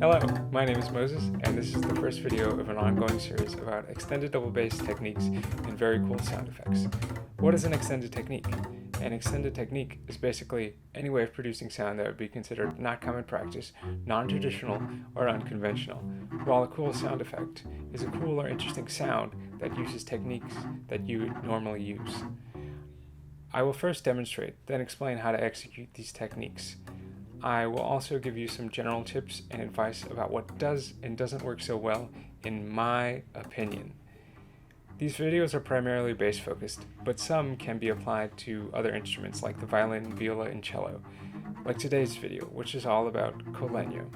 Hello, my name is Moses, and this is the first video of an ongoing series about extended double bass techniques and very cool sound effects. What is an extended technique? An extended technique is basically any way of producing sound that would be considered not common practice, non-traditional, or unconventional, while a cool sound effect is a cool or interesting sound that uses techniques that you would normally use. I will first demonstrate, then explain how to execute these techniques. I will also give you some general tips and advice about what does and doesn't work so well, in my opinion. These videos are primarily bass focused, but some can be applied to other instruments like the violin, viola, and cello, like today's video, which is all about Col Legno.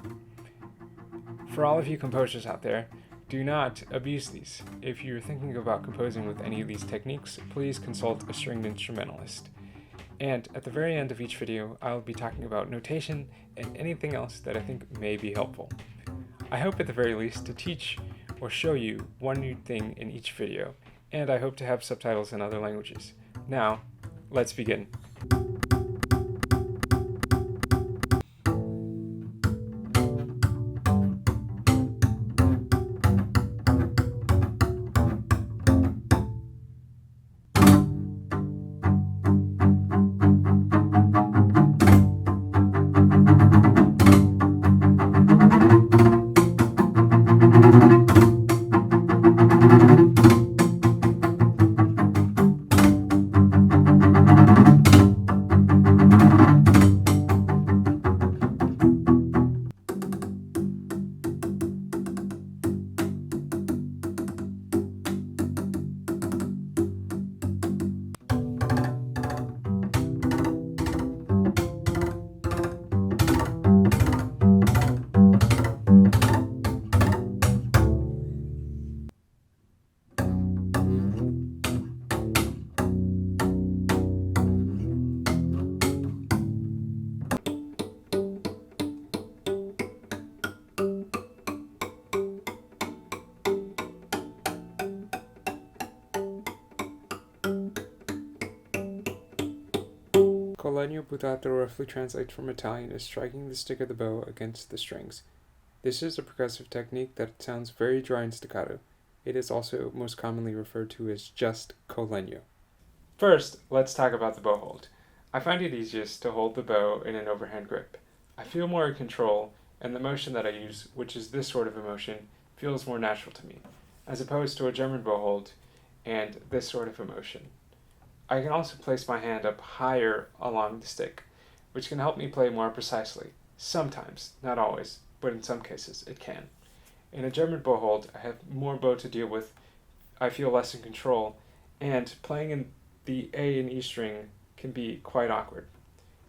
For all of you composers out there, do not abuse these. If you're thinking about composing with any of these techniques, please consult a stringed instrumentalist. And at the very end of each video, I'll be talking about notation and anything else that I think may be helpful. I hope at the very least to teach or show you one new thing in each video, and I hope to have subtitles in other languages. Now, let's begin. Col Legno Tratto roughly translates from Italian as striking the stick of the bow against the strings. This is a percussive technique that sounds very dry and staccato. It is also most commonly referred to as just Col Legno. First, let's talk about the bow hold. I find it easiest to hold the bow in an overhand grip. I feel more in control, and the motion that I use, which is this sort of a motion, feels more natural to me, as opposed to a German bow hold and this sort of a motion. I can also place my hand up higher along the stick, which can help me play more precisely. Sometimes, not always, but in some cases it can. In a German bow hold, I have more bow to deal with, I feel less in control, and playing in the A and E string can be quite awkward.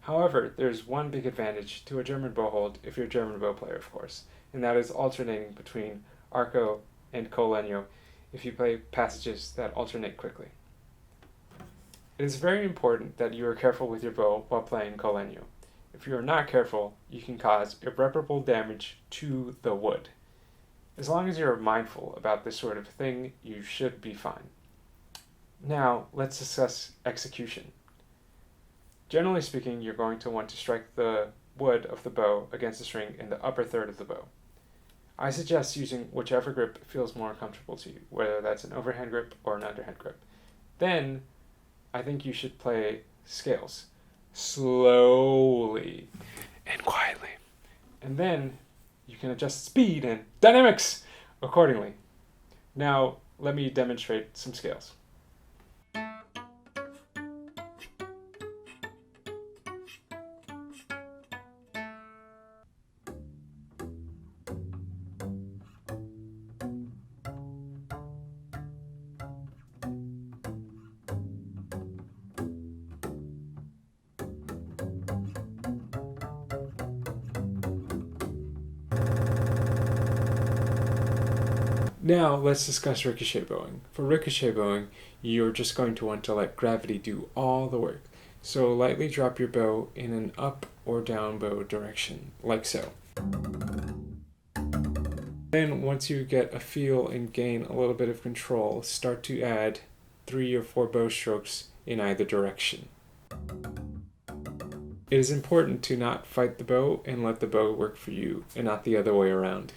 However, there's one big advantage to a German bow hold if you're a German bow player, of course, and that is alternating between arco and Col Legno if you play passages that alternate quickly. It is very important that you are careful with your bow while playing Col Legno. If you are not careful, you can cause irreparable damage to the wood. As long as you are mindful about this sort of thing, you should be fine. Now, let's discuss execution. Generally speaking, you're going to want to strike the wood of the bow against the string in the upper third of the bow. I suggest using whichever grip feels more comfortable to you, whether that's an overhand grip or an underhand grip. Then, I think you should play scales slowly and quietly. And then you can adjust speed and dynamics accordingly. Now, let me demonstrate some scales. Now let's discuss ricochet bowing. For ricochet bowing, you're just going to want to let gravity do all the work. So lightly drop your bow in an up or down bow direction, like so. Then once you get a feel and gain a little bit of control, start to add 3 or 4 bow strokes in either direction. It is important to not fight the bow and let the bow work for you, and not the other way around.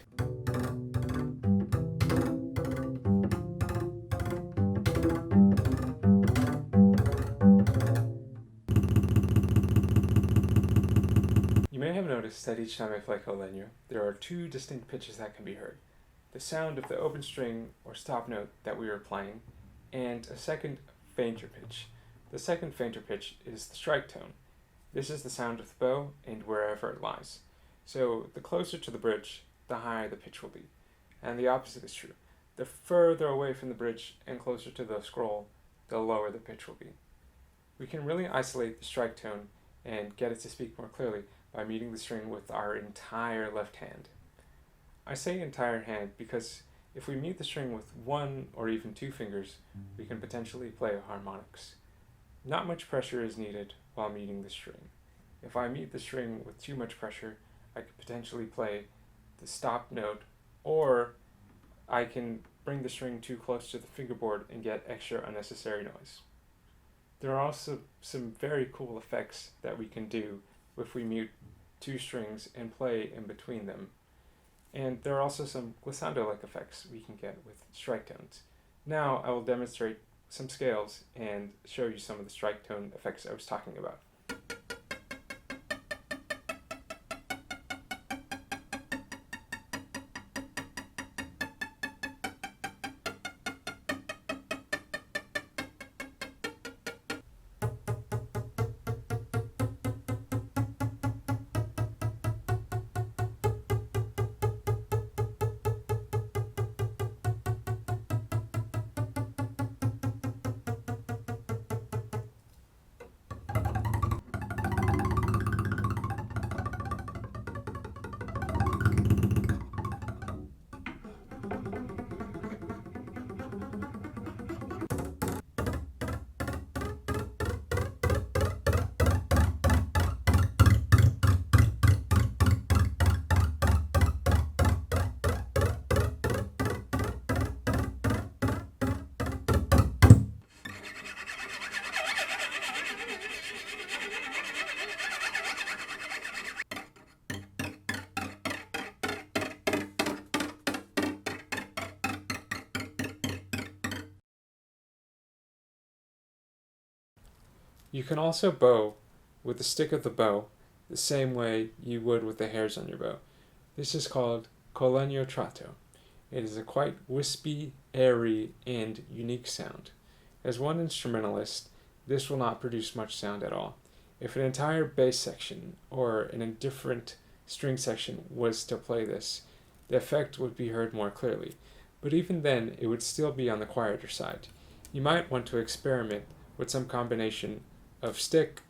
You may have noticed that each time I play Col Legno, there are two distinct pitches that can be heard. The sound of the open string or stop note that we are playing, and a second fainter pitch. The second fainter pitch is the strike tone. This is the sound of the bow and wherever it lies. So the closer to the bridge, the higher the pitch will be. And the opposite is true. The further away from the bridge and closer to the scroll, the lower the pitch will be. We can really isolate the strike tone and get it to speak more clearly by meeting the string with our entire left hand. I say entire hand because if we mute the string with one or even two fingers, we can potentially play harmonics. Not much pressure is needed while muting the string. If I mute the string with too much pressure, I could potentially play the stop note, or I can bring the string too close to the fingerboard and get extra unnecessary noise. There are also some very cool effects that we can do if we mute two strings and play in between them. And there are also some glissando-like effects we can get with strike tones. Now I will demonstrate some scales and show you some of the strike tone effects I was talking about. You can also bow with the stick of the bow the same way you would with the hairs on your bow. This is called Col Legno Tratto. It is a quite wispy, airy, and unique sound. As one instrumentalist, this will not produce much sound at all. If an entire bass section or an indifferent string section was to play this, the effect would be heard more clearly, but even then it would still be on the quieter side. You might want to experiment with some combination of stick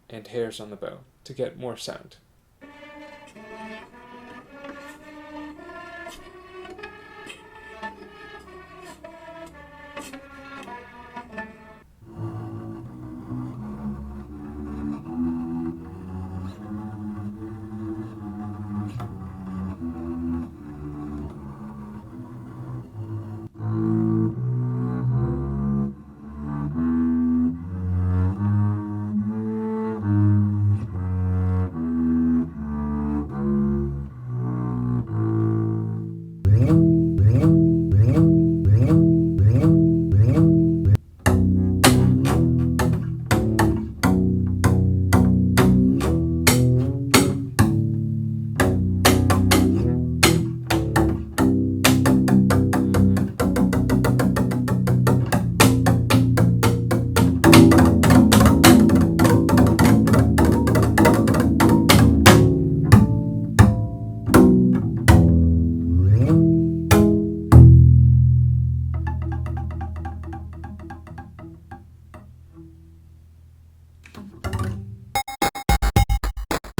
and hairs on the bow to get more sound.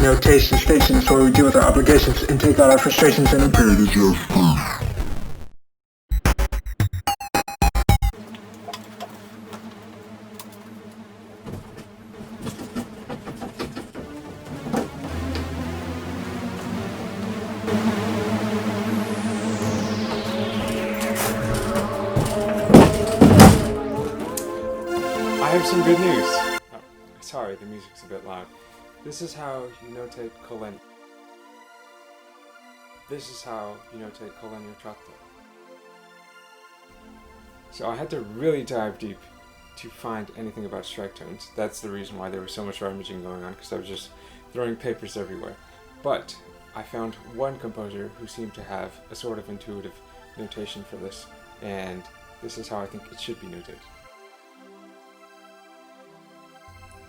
Notation stations where we deal with our obligations and take out our frustrations and imperatives. I have some good news. Oh, sorry, the music's a bit loud. This is how you notate Col Legno. This is how you notate Col Legno Tratto. So I had to really dive deep to find anything about strike tones. That's the reason why there was so much rummaging going on, because I was just throwing papers everywhere. But I found one composer who seemed to have a sort of intuitive notation for this, and this is how I think it should be noted.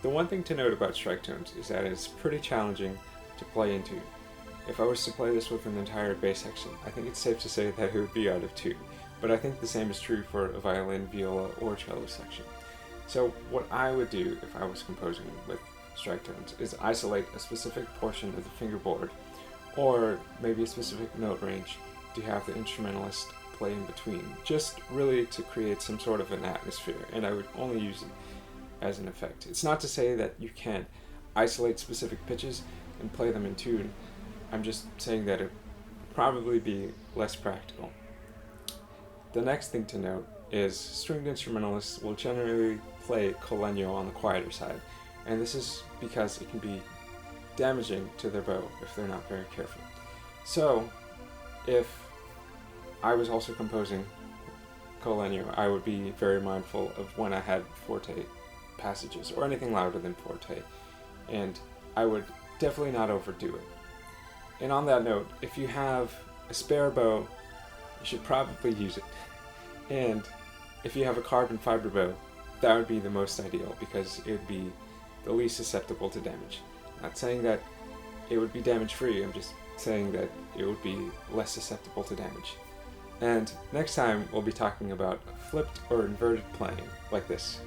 The one thing to note about strike tones is that it's pretty challenging to play into. If I was to play this with an entire bass section, I think it's safe to say that it would be out of tune, but I think the same is true for a violin, viola, or cello section. So what I would do if I was composing with strike tones is isolate a specific portion of the fingerboard, or maybe a specific note range, to have the instrumentalist play in between, just really to create some sort of an atmosphere, and I would only use it as an effect. It's not to say that you can't isolate specific pitches and play them in tune. I'm just saying that it would probably be less practical. The next thing to note is stringed instrumentalists will generally play Col Legno on the quieter side, and this is because it can be damaging to their bow if they're not very careful. So, if I was also composing Col Legno, I would be very mindful of when I had forte passages or anything louder than forte, and I would definitely not overdo it. And on that note, if you have a spare bow, you should probably use it. And if you have a carbon fiber bow, that would be the most ideal, because it would be the least susceptible to damage. Not saying that it would be damage free, I'm just saying that it would be less susceptible to damage. And next time we'll be talking about flipped or inverted playing, like this.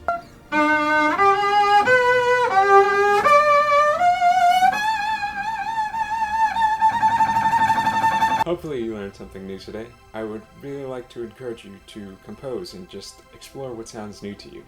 Hopefully you learned something new today. I would really like to encourage you to compose and just explore what sounds new to you.